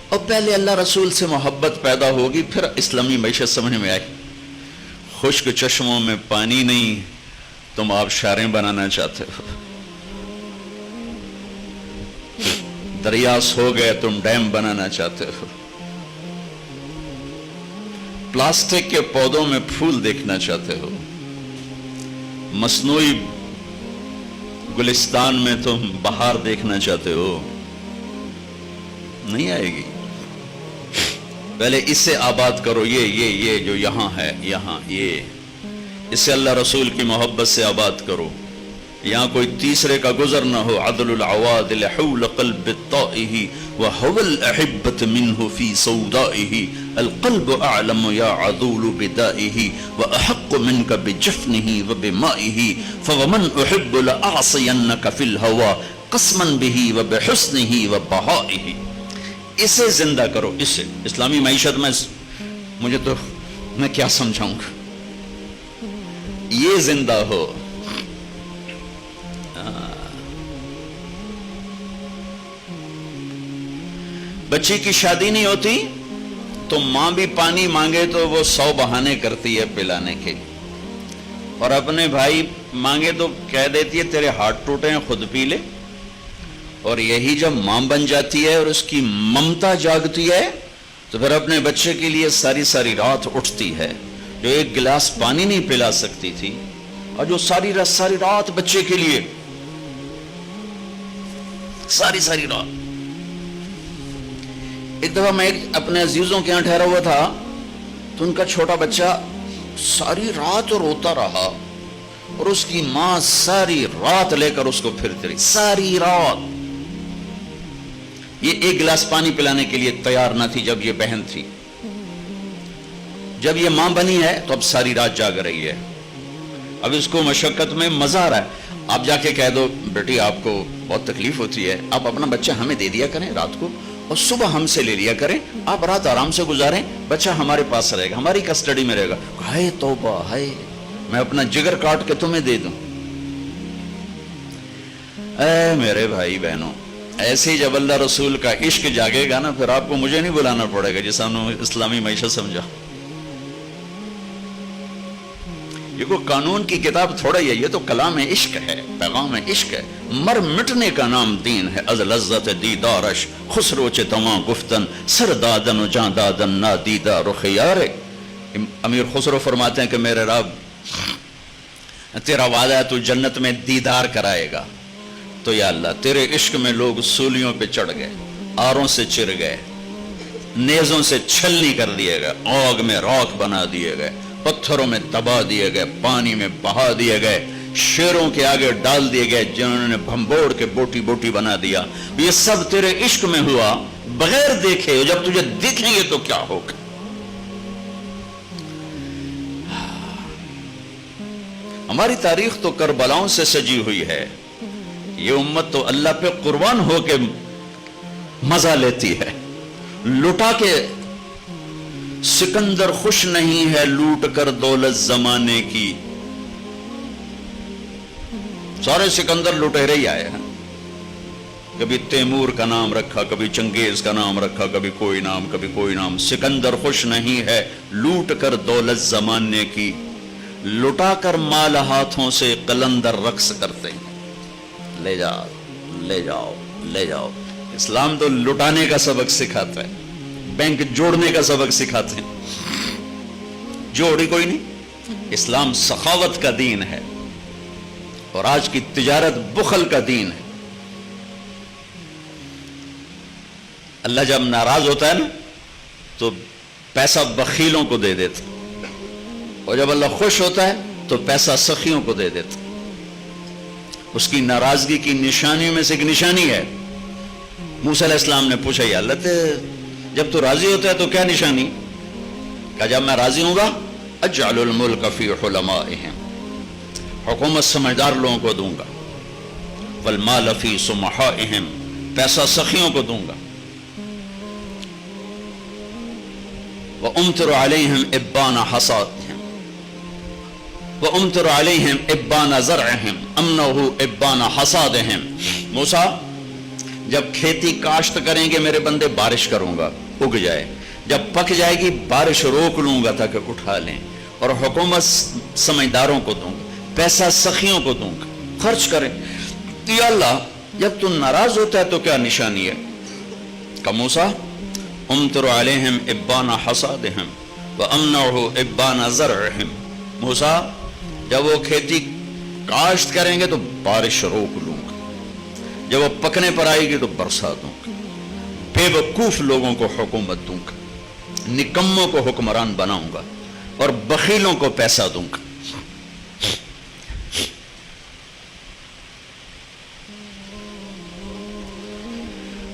اور پہلے اللہ رسول سے محبت پیدا ہوگی، پھر اسلامی معیشت سمجھ میں آئی. خشک چشموں میں پانی نہیں، تم آبشاریں بنانا چاہتے ہو. دریا سو گئے، تم ڈیم بنانا چاہتے ہو. پلاسٹک کے پودوں میں پھول دیکھنا چاہتے ہو. مصنوعی گلستان میں تم بہار دیکھنا چاہتے ہو. نہیں آئے گی. پہلے اس سے آباد کرو، یہ جو یہاں ہے، یہاں یہ، اس سے اللہ رسول کی محبت سے آباد کرو. یہاں کوئی تیسرے کا گزر نہ ہو. عدل العوادل حول قلب الطائه وهو الأحبة منه في سودائه. القلب أعلم يا عذول بدائه وأحق منك بجفنه وبمائه. فومن أحب لأعصينك في الهوى قسما به وبحسنه وبهائه. اسے زندہ کرو. اسے اسلامی معیشت میں مجھے تو میں کیا سمجھاؤں گا. یہ زندہ ہو. بچی کی شادی نہیں ہوتی تو ماں بھی پانی مانگے تو وہ 100 بہانے کرتی ہے پلانے کے، اور اپنے بھائی مانگے تو کہہ دیتی ہے تیرے ہاتھ ٹوٹے ہیں خود پی لے. اور یہی جب ماں بن جاتی ہے اور اس کی ممتا جاگتی ہے تو پھر اپنے بچے کے لیے ساری ساری رات اٹھتی ہے. جو ایک گلاس پانی نہیں پلا سکتی تھی، اور جو ساری رات بچے کے لیے، ساری رات. ایک دفعہ میں اپنے عزیزوں کے یہاں ٹھہرا ہوا تھا تو ان کا چھوٹا بچہ ساری رات روتا رہا، اور اس کی ماں ساری رات لے کر اس کو پھرتی رہی. ساری رات یہ ایک گلاس پانی پلانے کے لیے تیار نہ تھی جب یہ بہن تھی. جب یہ ماں بنی ہے تو اب ساری رات جاگ رہی ہے. اب اس کو مشقت میں مزہ آ رہا ہے. آپ جا کے کہہ دو بیٹی آپ کو بہت تکلیف ہوتی ہے، آپ اپنا بچہ ہمیں دے دیا کریں رات کو، اور صبح ہم سے لے لیا کریں، آپ رات آرام سے گزاریں، بچہ ہمارے پاس رہے گا، ہماری کسٹڈی میں رہے گا. ہائے توبہ، ہائے میں اپنا جگر کاٹ کے تمہیں دے دوں. اے میرے بھائی بہنوں، ایسے جب اللہ رسول کا عشق جاگے گا نا، پھر آپ کو مجھے نہیں بلانا پڑے گا جس نے اسلامی معیشت سمجھا. یہ کوئی قانون کی کتاب تھوڑا ہی ہے، یہ تو کلام عشق ہے، پیغام عشق ہے. مر مٹنے کا نام دین ہے، از لذت دیدارش خسرو چے تواں گفتن سر دادن و جان دادن نا دیدہ رخ یارے. امیر خسرو فرماتے ہیں کہ میرے رب تیرا وعدہ ہے تو جنت میں دیدار کرائے گا، تو یا اللہ تیرے عشق میں لوگ سولیوں پہ چڑھ گئے، آروں سے چر گئے، نیزوں سے چھلنی کر دیے گئے، آگ میں راکھ بنا دیے گئے، پتھروں میں دبا دیے گئے، پانی میں بہا دیے گئے. شیروں کے آگے ڈال دیے گئے جنہوں نے بھمبوڑ کے بوٹی بوٹی بنا دیا. یہ سب تیرے عشق میں ہوا بغیر دیکھے. جب تجھے دیکھیں گے تو کیا ہوگا. ہماری تاریخ تو کربلاؤں سے سجی ہوئی ہے. یہ امت تو اللہ پہ قربان ہو کے مزہ لیتی ہے. لٹا کے سکندر خوش نہیں ہے لوٹ کر دولت زمانے کی. سارے سکندر لٹیرے ہی آئے ہیں. کبھی تیمور کا نام رکھا, کبھی چنگیز کا نام رکھا, کبھی کوئی نام, کبھی کوئی نام. سکندر خوش نہیں ہے لوٹ کر دولت زمانے کی. لٹا کر مال ہاتھوں سے قلندر رقص کرتے ہیں. لے جاؤ لے جاؤ لے جاؤ. اسلام تو لٹانے کا سبق سکھاتا ہے, بینک جوڑنے کا سبق سکھاتے ہیں. جوڑی کوئی نہیں. اسلام سخاوت کا دین ہے اور آج کی تجارت بخل کا دین ہے. اللہ جب ناراض ہوتا ہے نا تو پیسہ بخیلوں کو دے دیتا, اور جب اللہ خوش ہوتا ہے تو پیسہ سخیوں کو دے دیتا. اس کی ناراضگی کی نشانیوں میں سے ایک نشانی ہے. موسیٰ علیہ السلام نے پوچھا, یا اللہ جب تو راضی ہوتا ہے تو کیا نشانی؟ کہا جب میں راضی ہوں گا اجعل الملک فی حلمائہم, حکومت سمجھدار لوگوں کو دوں گا. والمال فی سمحائہم, پیسہ سخیوں کو دوں گا. وَأُمْطِرُ عَلَيْهِمْ إِبَّانَ حَصَادِهِمْ وَأُمْطِرُ عَلَيْهِمْ إِبَّانَ زَرْعِهِمْ أَمْنَهُ إِبَّانَ حَصَادِهِمْ. موسیٰ جب کھیتی کاشت کریں گے میرے بندے بارش کروں گا, اگ جائے. جب پک جائے گی بارش روک لوں گا تاکہ اٹھا لیں. اور حکومت سمجھداروں کو دوں گا, پیسہ سخیوں کو دوں گا, خرچ کریں. یا اللہ جب تو ناراض ہوتا ہے تو کیا نشانی ہے؟ کہ موسیٰ امطر علیہم ابان حصادہم وامنعہ ابان زرعہم. موسیٰ جب وہ کھیتی کاشت کریں گے تو بارش روک لوں گا, جب وہ پکنے پر آئے گی تو برسا دوں گا. بے وقوف لوگوں کو حکومت دوں گا, نکموں کو حکمران بناؤں گا, اور بخیلوں کو پیسہ دوں گا.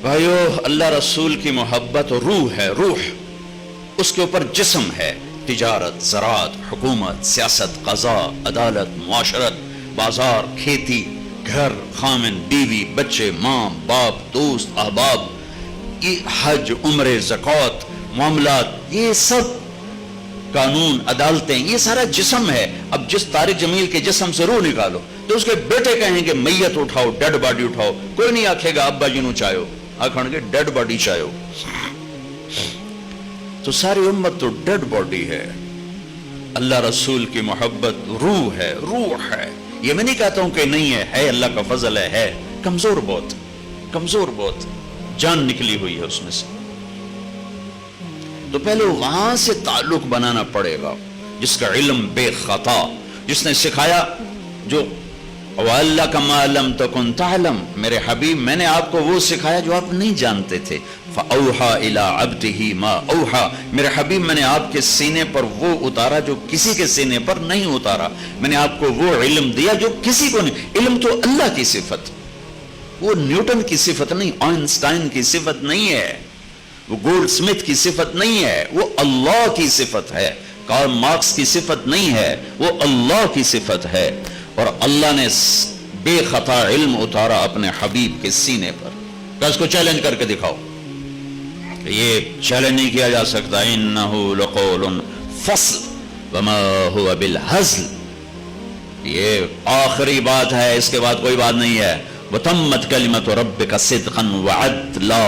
بھائیو, اللہ رسول کی محبت روح ہے. روح اس کے اوپر جسم ہے. تجارت, زراعت, حکومت, سیاست, قضاء, عدالت, معاشرت, بازار, کھیتی, گھر, خامن, بیوی, بچے, ماں, باپ, دوست, احباب, یہ حج, عمرے, زکوٰۃ, معاملات, یہ سب قانون, عدالتیں, یہ سارا جسم ہے. اب جس طارق جمیل کے جسم سے روح نکالو تو اس کے بیٹے کہیں گے میت اٹھاؤ, ڈیڈ باڈی اٹھاؤ. کوئی نہیں آکھے گا ابا جی نو چاہو, آکھن گے ڈیڈ باڈی چاہو. تو ساری امت تو ڈیڈ باڈی ہے. اللہ رسول کی محبت روح ہے, روح ہے. یہ میں نہیں کہتا ہوں کہ نہیں ہے, ہے, اللہ کا فضل ہے. کمزور بہت, کمزور بہت, جان نکلی ہوئی ہے اس میں سے. تو پہلے وہاں سے تعلق بنانا پڑے گا. جس کا علم بے خطا, جس نے سکھایا, جو وَعَلَّكَ مَا لَمْ تَكُنْ تَعْلَمْ, میرے حبیب میں نے آپ کو وہ سکھایا جو آپ نہیں جانتے تھے. فَأَوْحَى إِلَىٰ عَبْدِهِ مَا أَوْحَى, میرے حبیب میں نے آپ کے سینے پر وہ اتارا جو کسی کے سینے پر نہیں اتارا. میں نے آپ کو وہ علم دیا جو کسی کو نہیں. علم تو اللہ کی صفت, وہ نیوٹن کی صفت نہیں, آئنسٹائن کی صفت نہیں ہے, وہ گولڈ سمتھ کی صفت نہیں ہے, وہ اللہ کی صفت ہے. کارل مارکس کی صفت نہیں ہے, وہ اللہ کی صفت ہے. اور اللہ نے بے خطا علم اتارا اپنے حبیب کے سینے پر. کہ اس کو چیلنج کر کے دکھاؤ. یہ چیلنج نہیں کیا جا سکتا. انہو لقول فصل وما ہوا بالہزل, یہ آخری بات ہے, اس کے بعد کوئی بات نہیں ہے. وتمت کلمت ربک صدقا وعدلا.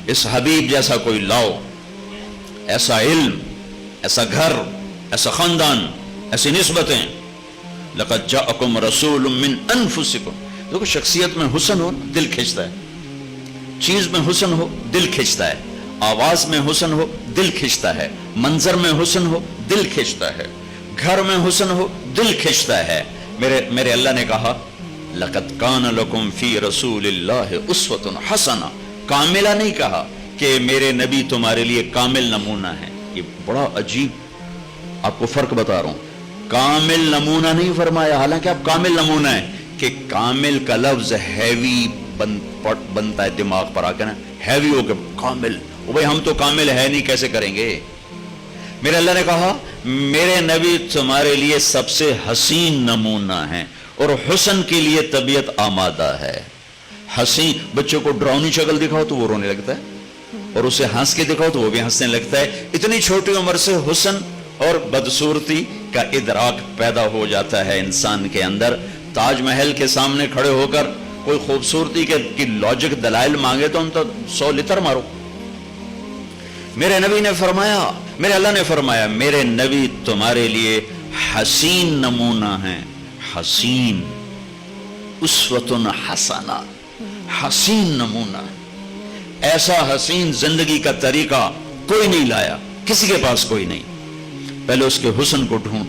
اس حبیب جیسا کوئی لاؤ, ایسا علم, ایسا گھر, ایسا خاندان, ایسی نسبتیں. لقد جاءکم رسول من انفسکم. دیکھو شخصیت میں حسن ہو دل کھنچتا ہے, چیز میں حسن ہو دل کھنچتا ہے, آواز میں حسن ہو دل کھنچتا ہے, منظر میں حسن ہو دل کھنچتا ہے, گھر میں حسن ہو دل کھنچتا ہے. میرے اللہ نے کہا لقد کان لکم فی رسول اللہ اسوۃ حسنہ. کاملہ نہیں کہا کہ میرے نبی تمہارے لیے کامل نمونہ ہے. یہ بڑا عجیب, آپ کو فرق بتا رہا ہوں. کامل نمونہ نہیں فرمایا، حالانکہ آپ کامل نمونہ ہے کہ کامل کا لفظ ہیوی بنتا ہے دماغ پر آ کے نا، ہیوی ہو کے کامل، بھائی ہم تو کامل ہے نہیں، کیسے کریں گے؟ میرے اللہ نے کہا میرے نبی تمہارے لیے سب سے حسین نمونہ ہیں اور حسن کے لیے طبیعت آمادہ ہے۔ حسین، بچوں کو ڈراؤنی شکل دکھاؤ تو وہ رونے لگتا ہے، اور اسے ہنس کے دکھاؤ تو وہ بھی ہنسنے لگتا ہے۔ اتنی چھوٹی عمر سے حسن اور بدصورتی کا ادراک پیدا ہو جاتا ہے انسان کے اندر۔ تاج محل کے سامنے کھڑے ہو کر کوئی خوبصورتی کی لاجک دلائل مانگے تو ہم تو 100 لتر مارو۔ میرے نبی نے فرمایا، میرے اللہ نے فرمایا میرے نبی تمہارے لیے حسین نمونہ ہیں، حسین، اسوۃ حسنہ، حسین نمونہ، ایسا حسین زندگی کا طریقہ کوئی نہیں لایا، کسی کے پاس کوئی نہیں۔ پہلے اس کے حسن کو ڈھونڈ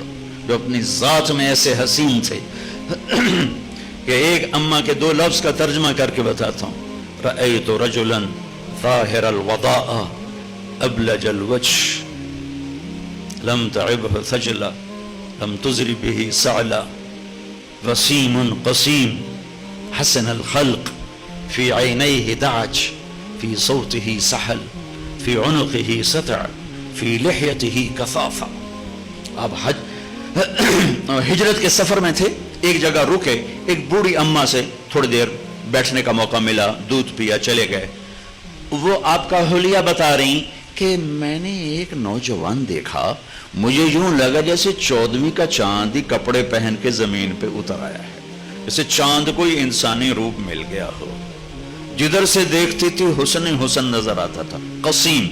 جو اپنی ذات میں ایسے حسین تھے کہ ایک اماں کے 2 لفظ کا ترجمہ کر کے بتاتا ہوں۔ رأیت رجلا ظاہر الوضاء ابلج الوجه لم تعبه ثجلا لم تزر به سعلا وسیم قسیم حسن الخلق في عينيه دعج في صوته سحل في عنقه سطع في لحيته كثافة۔ اب ہجرت کے سفر میں تھے، ایک جگہ رکے، ایک بوڑھی اماں سے تھوڑی دیر بیٹھنے کا موقع ملا، دودھ پیا، چلے گئے۔ وہ آپ کا حلیہ بتا رہی کہ میں نے ایک نوجوان دیکھا، مجھے یوں لگا جیسے 14ویں کا چاند ہی کپڑے پہن کے زمین پہ اتر آیا ہے، جیسے چاند کوئی انسانی روپ مل گیا ہو۔ جدھر سے دیکھتی تھی حسن حسن نظر آتا تھا۔ قسیم،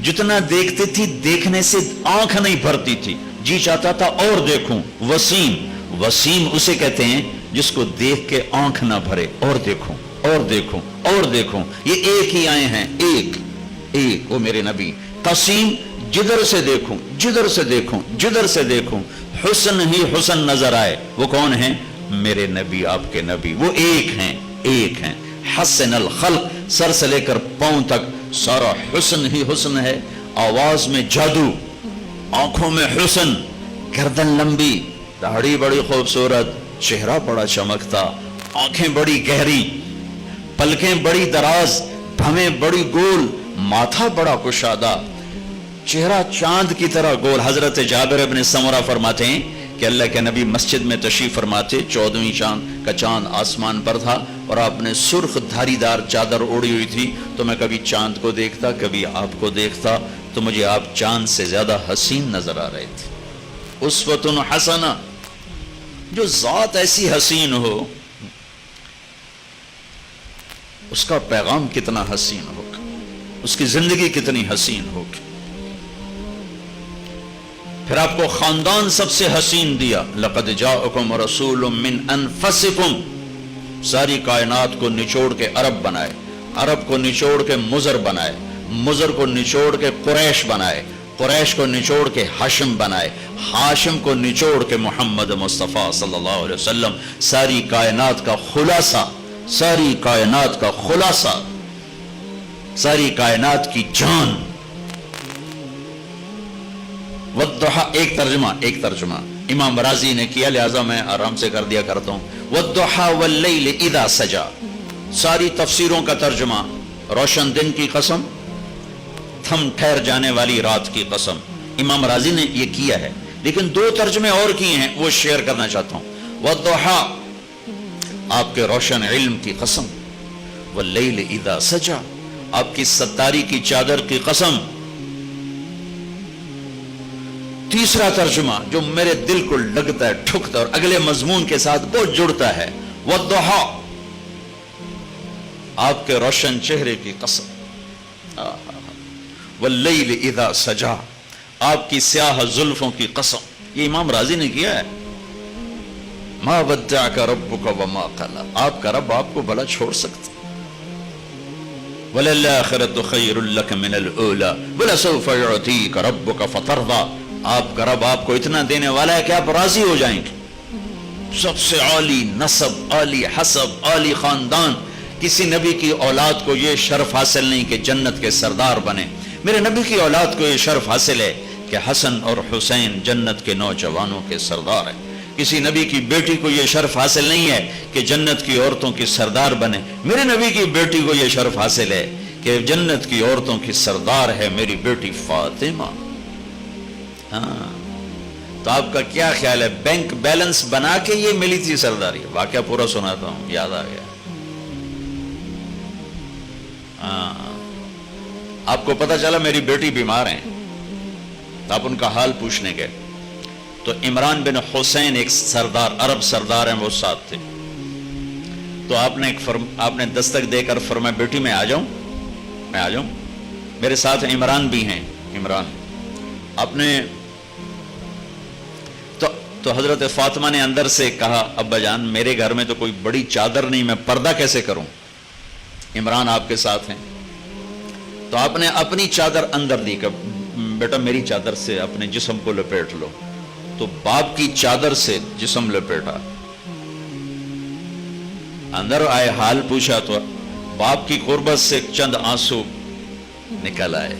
جتنا دیکھتی تھی دیکھنے سے آنکھ نہیں بھرتی تھی، جی چاہتا تھا اور دیکھوں۔ وسیم، وسیم اسے کہتے ہیں جس کو دیکھ کے آنکھ نہ بھرے، اور دیکھوں اور دیکھوں اور دیکھوں۔ یہ ایک ہی آئے ہیں، ایک ایک، وہ میرے نبی۔ قسیم، جدھر سے دیکھوں جدھر سے دیکھوں جدھر سے دیکھوں حسن ہی حسن نظر آئے۔ وہ کون ہیں؟ میرے نبی، آپ کے نبی، وہ ایک ہیں، ایک ہیں۔ حسن الخلق، سر سے لے کر پاؤں تک سارا حسن ہی حسن ہے۔ آواز میں جادو، آنکھوں میں حسن، گردن لمبی، داڑھی بڑی خوبصورت، چہرہ بڑا چمکتا، آنکھیں بڑی گہری، پلکیں بڑی دراز، بھویں بڑی گول، ماتھا بڑا کشادہ، چہرہ چاند کی طرح گول۔ حضرت جابر ابن سمرہ فرماتے ہیں کہ اللہ کے نبی مسجد میں تشریف فرماتے، 14ویں چاند کا چاند آسمان پر تھا اور آپ نے سرخ دھاری دار چادر اوڑی ہوئی تھی، تو میں کبھی چاند کو دیکھتا کبھی آپ کو دیکھتا تو مجھے آپ چاند سے زیادہ حسین نظر آ رہے تھے۔ اسوۃ حسنہ، جو ذات ایسی حسین ہو اس کا پیغام کتنا حسین ہوگا، اس کی زندگی کتنی حسین ہوگی۔ پھر آپ کو خاندان سب سے حسین دیا، لقد جاءکم رسول من انفسکم، ساری کائنات کو نچوڑ کے عرب بنائے، عرب کو نچوڑ کے مضر بنائے، مضر کو نچوڑ کے قریش بنائے، قریش کو نچوڑ کے ہاشم بنائے، ہاشم کو نچوڑ کے محمد مصطفیٰ صلی اللہ علیہ وسلم۔ ساری کائنات کا خلاصہ، ساری کائنات کا خلاصہ، ساری کائنات کی جان۔ والضحیٰ، ایک ترجمہ امام رازی نے کیا، لہذا میں آرام سے کر دیا کرتا ہوں۔ والضحیٰ واللیل اذا سجا، ساری تفسیروں کا ترجمہ، روشن دن کی قسم، تھم ٹھہر جانے والی رات کی قسم۔ امام رازی نے یہ کیا ہے، لیکن 2 ترجمے اور کیے ہیں، وہ شیئر کرنا چاہتا ہوں۔ والضحیٰ، آپ کے روشن علم کی قسم، واللیل اذا سجا، آپ کی ستاری کی چادر کی قسم۔ تیسرا ترجمہ جو میرے دل کو لگتا ہے، ٹھکتا اور اگلے مضمون کے ساتھ بہت جڑتا ہے، والضحیٰ، آپ کے روشن چہرے کی قسم، واللیل اذا سجا، آپ کی سیاہ زلفوں کی قسم۔ یہ امام رازی نے کیا ہے۔ ما ودعک ربک وما قلی، آپ کا رب آپ کو بھلا چھوڑ سکتا؟ وَلَلْآخِرَةُ خَيْرٌ لَكَ مِنَ الْأُولَى وَلَسَوْفَ يُعْطِيكَ رَبُّكَ فَتَرْضَى، آپ کا رب آپ کو اتنا دینے والا ہے کہ آپ راضی ہو جائیں گے۔ سب سے عالی نسب، عالی حسب، عالی خاندان، کسی نبی کی اولاد کو یہ شرف حاصل نہیں کہ جنت کے سردار بنے۔ میرے نبی کی اولاد کو یہ شرف حاصل ہے کہ حسن اور حسین جنت کے نوجوانوں کے سردار ہیں. کسی نبی کی بیٹی کو یہ شرف حاصل نہیں ہے کہ جنت کی عورتوں کی سردار بنے. میرے نبی کی بیٹی کو یہ شرف حاصل ہے کہ جنت کی عورتوں کی سردار ہے میری بیٹی فاطمہ. ہاں تو آپ کا کیا خیال ہے بینک بیلنس بنا کے یہ ملی تھی سرداری؟ واقعہ پورا سناتا ہوں، یاد آ گیا. آپ کو پتا چلا میری بیٹی بیمار ہیں تو آپ ان کا حال پوچھنے گئے تو عمران بن حسین ایک سردار، عرب سردار ہیں، وہ ساتھ تھے. تو آپ نے دستک دے کر فرمایا بیٹی میں آ جاؤں. میرے ساتھ عمران بھی ہیں. عمران آپ نے تو حضرت فاطمہ نے اندر سے کہا ابا جان میرے گھر میں تو کوئی بڑی چادر نہیں، میں پردہ کیسے کروں؟ عمران آپ کے ساتھ ہیں. تو آپ نے اپنی چادر اندر دی کہ بیٹا میری چادر سے اپنے جسم کو لپیٹ لو. تو باپ کی چادر سے جسم لپیٹا، اندر آئے حال پوچھا تو باپ کی قربت سے چند آنسو نکل آئے.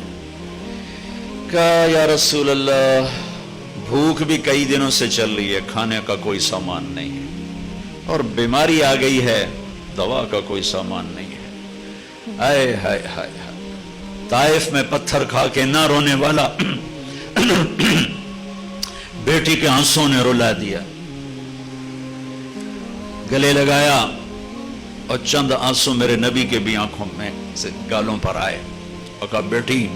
کہا یا رسول اللہ بھوک بھی کئی دنوں سے چل رہی ہے، کھانے کا کوئی سامان نہیں ہے، اور بیماری آ گئی ہے، دوا کا کوئی سامان نہیں ہے. ہائے ہائے ہائے ہائے، طائف میں پتھر کھا کے نہ رونے والا بیٹی کے آنسوں نے رلا دیا. گلے لگایا اور چند آنسو میرے نبی کے بھی آنکھوں میں سے گالوں پر آئے اور کہا بیٹی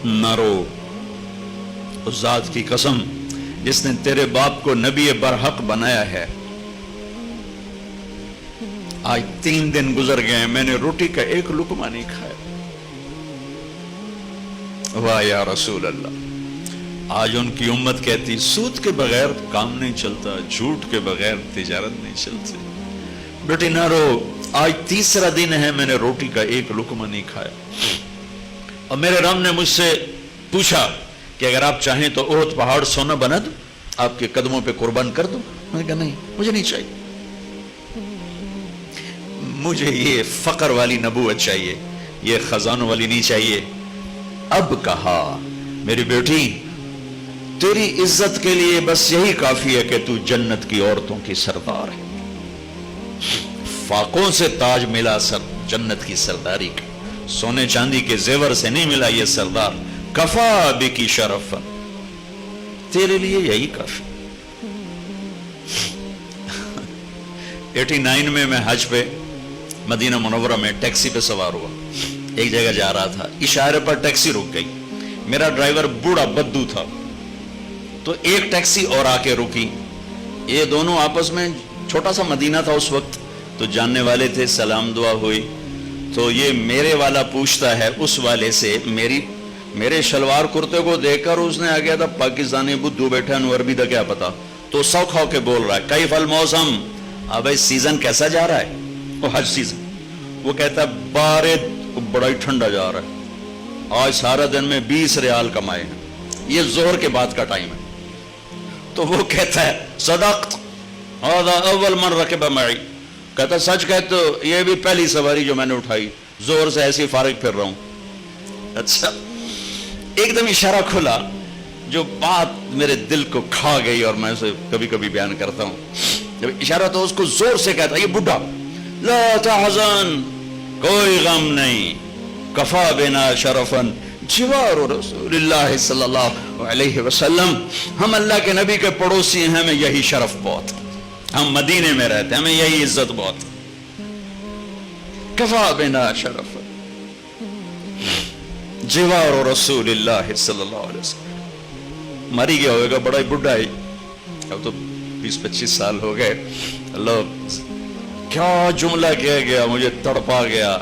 نہ رو، اس ذات کی قسم جس نے تیرے باپ کو نبی برحق بنایا ہے، آج 3 دن گزر گئے ہیں میں نے روٹی کا ایک لقمہ نہیں کھایا. واہ یا رسول اللہ. آج ان کی امت کہتی سود کے بغیر کام نہیں چلتا، جھوٹ کے بغیر تجارت نہیں چلتی. بیٹی نہ رو، آج 3را دن ہے میں نے روٹی کا ایک لقمہ نہیں کھایا. اور میرے رب نے مجھ سے پوچھا کہ اگر آپ چاہیں تو احد پہاڑ سونا بنا دوں، آپ کے قدموں پہ قربان کر دوں؟ میں نے کہا نہیں، مجھے نہیں چاہیے. مجھے یہ فقر والی نبوت چاہیے، یہ خزانوں والی نہیں چاہیے. اب کہا میری بیٹی تیری عزت کے لیے بس یہی کافی ہے کہ تو جنت کی عورتوں کی سردار ہے. فاقوں سے تاج ملا جنت کی سرداری کا، سونے چاندی کے زیور سے نہیں ملا یہ سردار. کفا بکی شرف، تیرے لیے یہی کافی. 89 میں حج پہ مدینہ منورہ میں ٹیکسی پہ سوار ہوا، ایک جگہ جا رہا تھا، اشارے پر ٹیکسی رک گئی. میرا ڈرائیور بوڑھا بدو تھا تو ایک ٹیکسی اور آ کے رکی. یہ دونوں آپس میں، چھوٹا سا مدینہ تھا اس وقت تو جاننے والے تھے، سلام دعا ہوئی. تو یہ میرے والا پوچھتا ہے اس والے سے، میرے شلوار کرتے کو دیکھ کر اس نے آ گیا تھا پاکستانی بدو بیٹھا نو عربی دا کیا پتا، تو سوکھ ہو کے بول رہا ہے کیف الموسم، اب سیزن کیسا جا رہا ہے؟ وہ حج سیزن. وہ کہتا ہے بارد، بڑا ہی ٹھنڈا جا رہا ہے، آج سارا دن میں 20 ریال کمائے ہیں، یہ ظہر کے بعد کا ٹائم ہے. تو وہ کہتا ہے صدقت هذا اول من رکب معي، کہتا سچ کہتے ہو یہ بھی پہلی سواری جو میں نے اٹھائی، زہر سے ایسی فارغ پھر رہا ہوں. اچھا، ایک دم اشارہ کھلا جو بات میرے دل کو کھا گئی اور میں اسے کبھی کبھی بیان کرتا ہوں. جب اشارہ تو اس کو زور سے کہتا یہ بڈھا، لا تحزن، کوئی غم نہیں، کفا بنا شرفن جوار رسول اللہ صلی اللہ علیہ وسلم، ہم اللہ کے نبی کے پڑوسی ہیں، ہمیں یہی شرف بہت، ہم مدینے میں رہتے ہیں، ہمیں یہی عزت بہت. کفا بنا شرفن جوار رسول اللہ صلی اللہ علیہ وسلم. مری گیا ہوئے گا، بڑا ہی بڑھا ہی، اب تو 20-25 سال ہو گئے. اللہ کیا جملہ کہہ گیا، مجھے تڑپا گیا.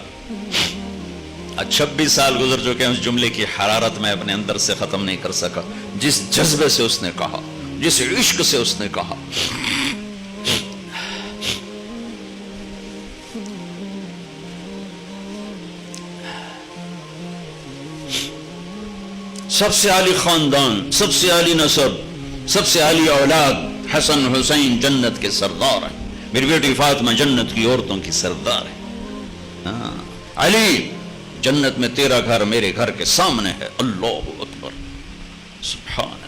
26 سال گزر چکے ہیں، اس جملے کی حرارت میں اپنے اندر سے ختم نہیں کر سکا. جس جذبے سے اس نے کہا، جس عشق سے اس نے کہا. سب سے عالی خاندان، سب سے عالی نسب، سب سے عالی اولاد حسن حسین جنت کے سردار ہیں. میری بیٹی فاطمہ جنت کی عورتوں کی سردار ہے. علی جنت میں تیرا گھر میرے گھر کے سامنے ہے. اللہ اکبر، سبحان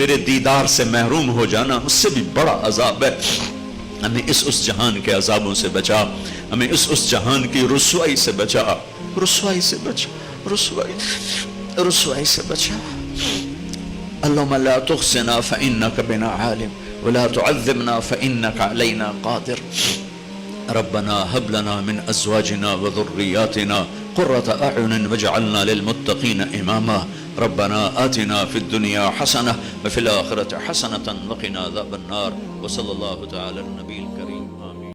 تیرے دیدار سے محروم ہو جانا اس سے بھی بڑا عذاب ہے. ہمیں اس جہان کے عذابوں سے بچا, ہمیں اس جہان کی رسوائی سے بچا, رسوائی سے بچا, رسوائی سے بچا. اللهم لا تخزنا فإنك بنا عالم ولا تعذبنا فإنك علينا قادر. ربنا هب لنا من أزواجنا وذرياتنا قرة أعين واجعلنا للمتقين إماما. ربنا آتنا في الدنيا حسنة وفي الآخرة حسنة وقنا عذاب النار. وصلى الله تعالى على النبي الكريم.